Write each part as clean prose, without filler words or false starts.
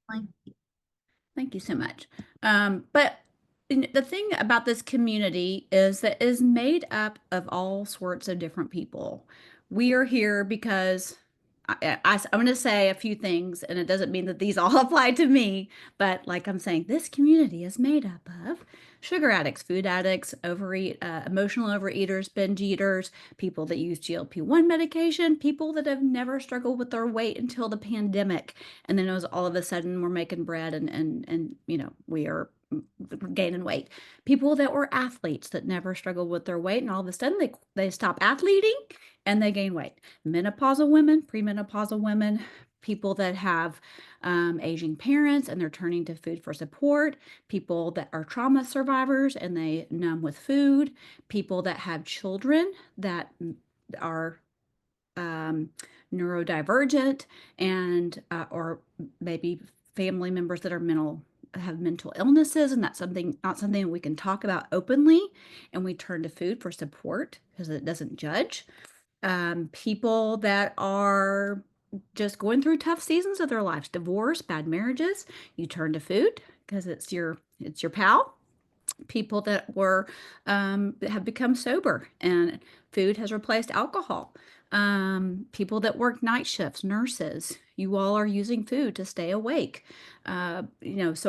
Like, thank you so much. But the thing about this community is that it is made up of all sorts of different people. We are here because am going to say a few things, and it doesn't mean that these all apply to me, but like I'm saying, this community is made up of sugar addicts, food addicts, emotional overeaters, binge eaters, people that use GLP-1 medication, people that have never struggled with their weight until the pandemic. And then it was all of a sudden we're making bread and we are gaining weight. People that were athletes that never struggled with their weight, and all of a sudden they stop athleting and they gain weight. Menopausal women, premenopausal women, people that have aging parents and they're turning to food for support, people that are trauma survivors and they numb with food, people that have children that are um, neurodivergent and or maybe family members that are have mental illnesses, and that's something not something we can talk about openly, and we turn to food for support because it doesn't judge. People that are just going through tough seasons of their lives, divorce, bad marriages, you turn to food because it's your pal. People that were that have become sober and food has replaced alcohol. People that work night shifts, nurses, you all are using food to stay awake. This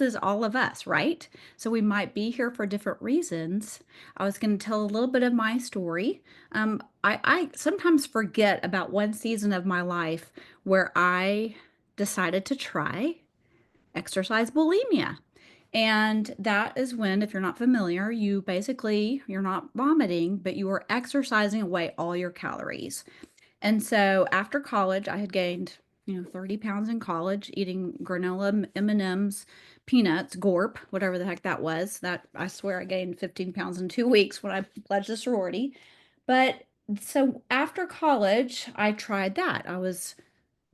is all of us, right? So we might be here for different reasons. I was going to tell a little bit of my story. I sometimes forget about one season of my life where I decided to try exercise bulimia. And that is when, if you're not familiar, you're not vomiting, but you are exercising away all your calories. And so after college, I had gained, 30 pounds in college, eating granola, M&Ms, peanuts, Gorp, whatever the heck that was. That I swear I gained 15 pounds in 2 weeks when I pledged a sorority. But so after college, I tried that. I was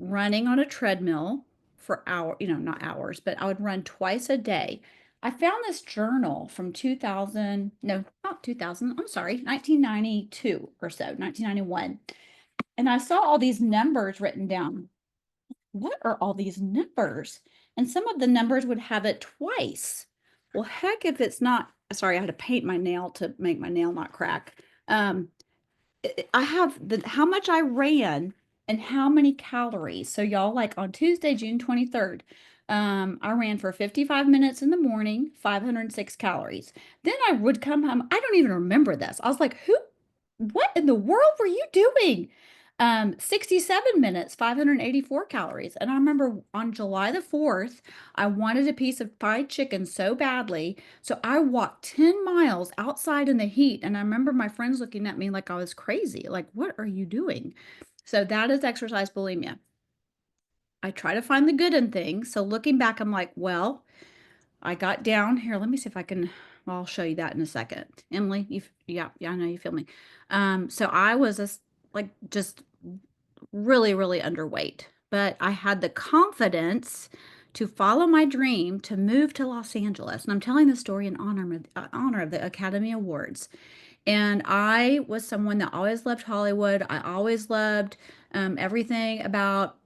running on a treadmill for not hours, but I would run twice a day. I found this journal from 2000, no, not 2000, I'm sorry, 1992 or so, 1991. And I saw all these numbers written down. What are all these numbers? And some of the numbers would have it twice. Well, heck, if it's not, sorry, I had to paint my nail to make my nail not crack. I have how much I ran and how many calories. So y'all, like on Tuesday, June 23rd, I ran for 55 minutes in the morning, 506 calories. Then I would come home. I don't even remember this. I was like, what in the world were you doing? 67 minutes, 584 calories. And I remember on July the 4th, I wanted a piece of fried chicken so badly. So I walked 10 miles outside in the heat. And I remember my friends looking at me like I was crazy. Like, what are you doing? So that is exercise bulimia. I try to find the good in things. So looking back, I'm like, well, I got down here. Let me see if I can. Well, I'll show you that in a second. Emily, yeah, I know you feel me. So I was like just really, really underweight, but I had the confidence to follow my dream to move to Los Angeles. And I'm telling this story in honor of the Academy Awards. And I was someone that always loved Hollywood. I always loved everything about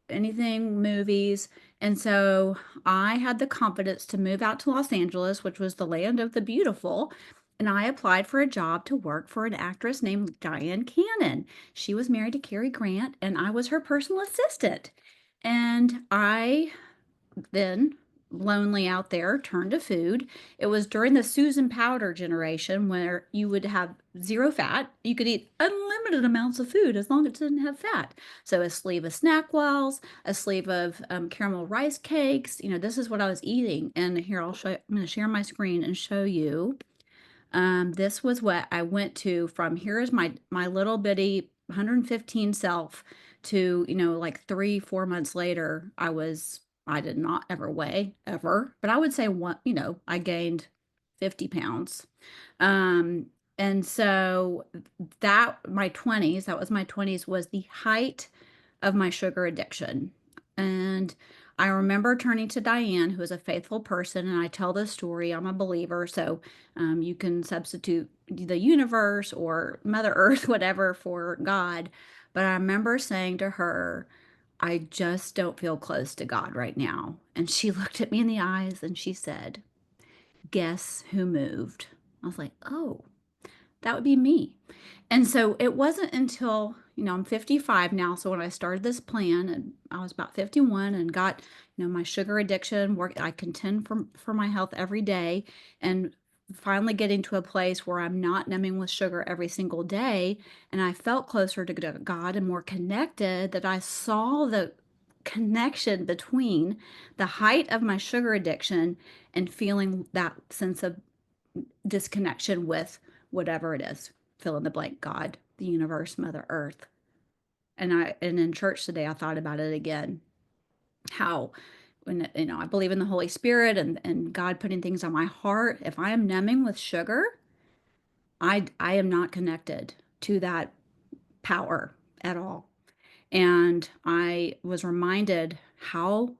anything movies. And so I had the confidence to move out to Los Angeles, which was the land of the beautiful. And I applied for a job to work for an actress named Diane Cannon. She was married to Cary Grant, and I was her personal assistant. And I then, lonely out there, turned to food. It was during the Susan Powder generation where you would have zero fat. You could eat unlimited amounts of food as long as it didn't have fat. So a sleeve of snack wells, a sleeve of caramel rice cakes. This is what I was eating. And here I'll show. I'm going to share my screen and show you. This was what I went to from here is my little bitty 115 self to, like 3, 4 months later, I did not ever weigh ever, but I would say I gained 50 pounds. Um, and so that was my 20s was the height of my sugar addiction. And I remember turning to Diane, who is a faithful person, and I tell this story. I'm a believer, so you can substitute the universe or Mother Earth, whatever, for God. But I remember saying to her, I just don't feel close to God right now. And she looked at me in the eyes and she said, guess who moved? I was like, oh, that would be me. And so it wasn't until, I'm 55 now. So when I started this plan and I was about 51 and got, my sugar addiction, I contend for my health every day and finally getting to a place where I'm not numbing with sugar every single day. And I felt closer to God and more connected, that I saw the connection between the height of my sugar addiction and feeling that sense of disconnection with whatever it is, fill in the blank, God, the universe, Mother Earth. And in church today I thought about it again, how when I believe in the Holy Spirit and God putting things on my heart. If I am numbing with sugar, I am not connected to that power at all. And I was reminded how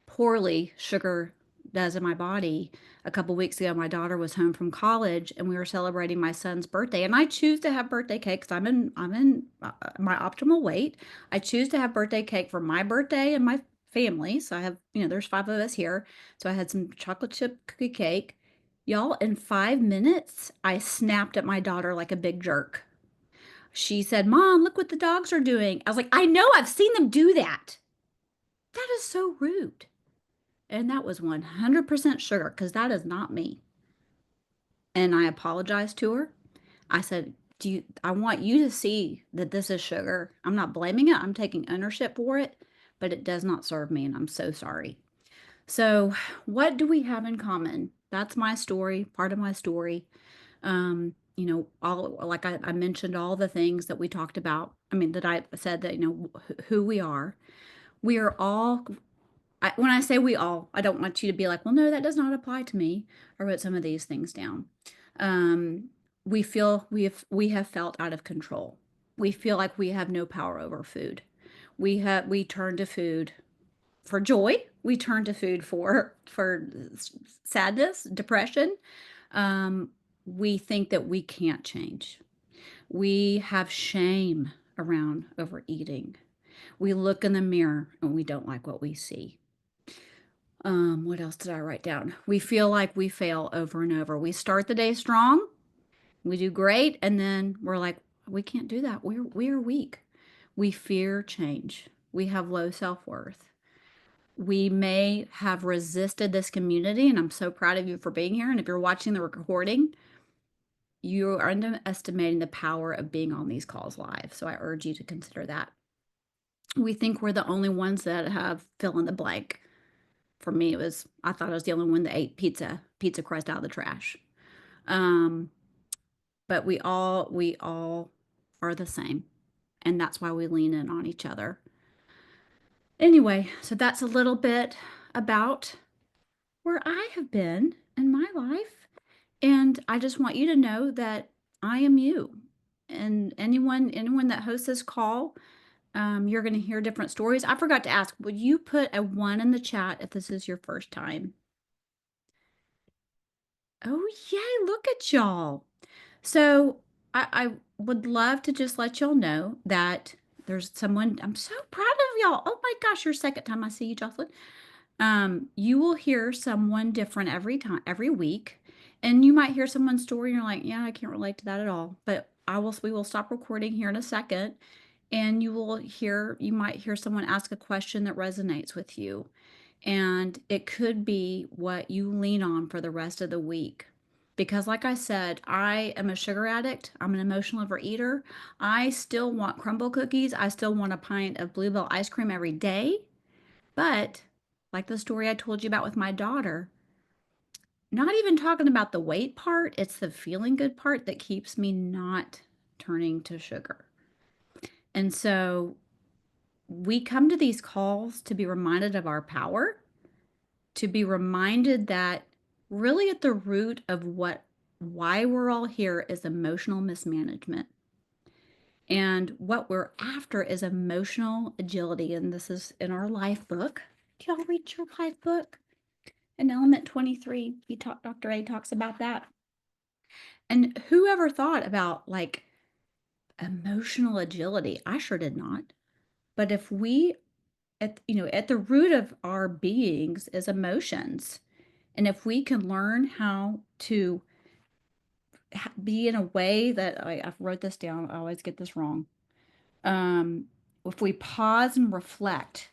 poorly sugar does in my body. A couple weeks ago, my daughter was home from college and we were celebrating my son's birthday. And I choose to have birthday cake because I'm in my optimal weight. I choose to have birthday cake for my birthday and my family. So I have, there's 5 of us here. So I had some chocolate chip cookie cake. Y'all, in 5 minutes, I snapped at my daughter like a big jerk. She said, Mom, look what the dogs are doing. I was like, I know, I've seen them do that. That is so rude. And that was 100% sugar because that is not me. And I apologized to her. I said, I want you to see that this is sugar. I'm not blaming it. I'm taking ownership for it, but it does not serve me. And I'm so sorry. So, what do we have in common? That's my story, part of my story. All like I mentioned, all the things that we talked about. I mean, that I said that, who we are. We are all when I say we all, I don't want you to be like, well, no, that does not apply to me. I wrote some of these things down. Um, we have felt out of control. We feel like we have no power over food. We turn to food for joy. We turn to food for sadness, depression. Um, we think that we can't change. We have shame around overeating. We look in the mirror and we don't like what we see. What else did I write down? We feel like we fail over and over. We start the day strong, we do great, and then we're like, we can't do that. We're weak. We fear change. We have low self-worth. We may have resisted this community, and I'm so proud of you for being here. And if you're watching the recording, you are underestimating the power of being on these calls live. So I urge you to consider that. We think we're the only ones that have fill in the blank. For me, I thought I was the only one that ate pizza crust out of the trash. Um, but we all are the same. And that's why we lean in on each other. Anyway, so that's a little bit about where I have been in my life. And I just want you to know that I am you. And anyone that hosts this call, you're going to hear different stories. I forgot to ask, would you put a 1 in the chat if this is your first time? Oh, yay, look at y'all. So I would love to just let y'all know that there's someone, I'm so proud of y'all. Oh my gosh, your second time I see you, Jocelyn. You will hear someone different every time, every week. And you might hear someone's story and you're like, yeah, I can't relate to that at all. But we will stop recording here in a second and you might hear someone ask a question that resonates with you. And it could be what you lean on for the rest of the week. Because, like I said, I am a sugar addict. I'm an emotional overeater. I still want crumble cookies. I still want a pint of Bluebell ice cream every day. But, like the story I told you about with my daughter, not even talking about the weight part, it's the feeling good part that keeps me not turning to sugar. And so we come to these calls to be reminded of our power, to be reminded that really at the root of why we're all here is emotional mismanagement. And what we're after is emotional agility. And this is in our life book. Do y'all read your life book? In Element 23, Dr. A talks about that. And whoever thought about like emotional agility? I sure did not. But if we at the root of our beings is emotions. And if we can learn how to be in a way that I wrote this down, I always get this wrong. Um, if we pause and reflect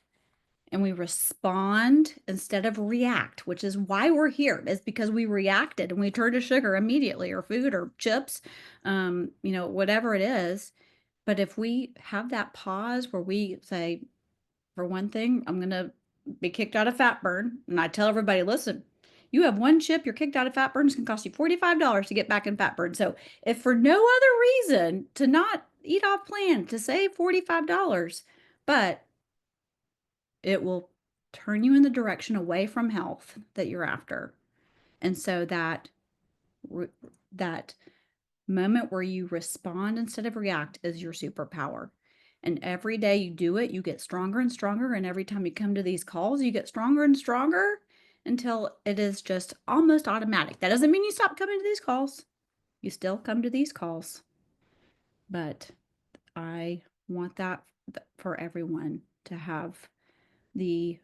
and we respond instead of react, which is why we're here, is because we reacted and we turned to sugar immediately or food or chips, whatever it is. But if we have that pause where we say, for one thing, I'm going to be kicked out of fat burn. And I tell everybody, listen, you have one chip, you're kicked out of fat burn. It's going to cost you $45 to get back in fat burn. So if for no other reason to not eat off plan, to save $45, but it will turn you in the direction away from health that you're after. And so that moment where you respond instead of react is your superpower. And every day you do it, you get stronger and stronger. And every time you come to these calls, you get stronger and stronger until it is just almost automatic. That doesn't mean you stop coming to these calls. You still come to these calls. But I want that for everyone to have the,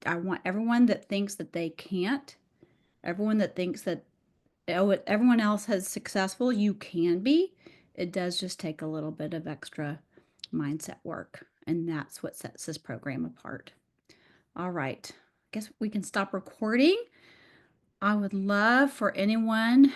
I want everyone that thinks that they can't, everyone that thinks that everyone else has successful, you can be. It does just take a little bit of extra mindset work, and that's what sets this program apart. All right, I guess we can stop recording. I would love for anyone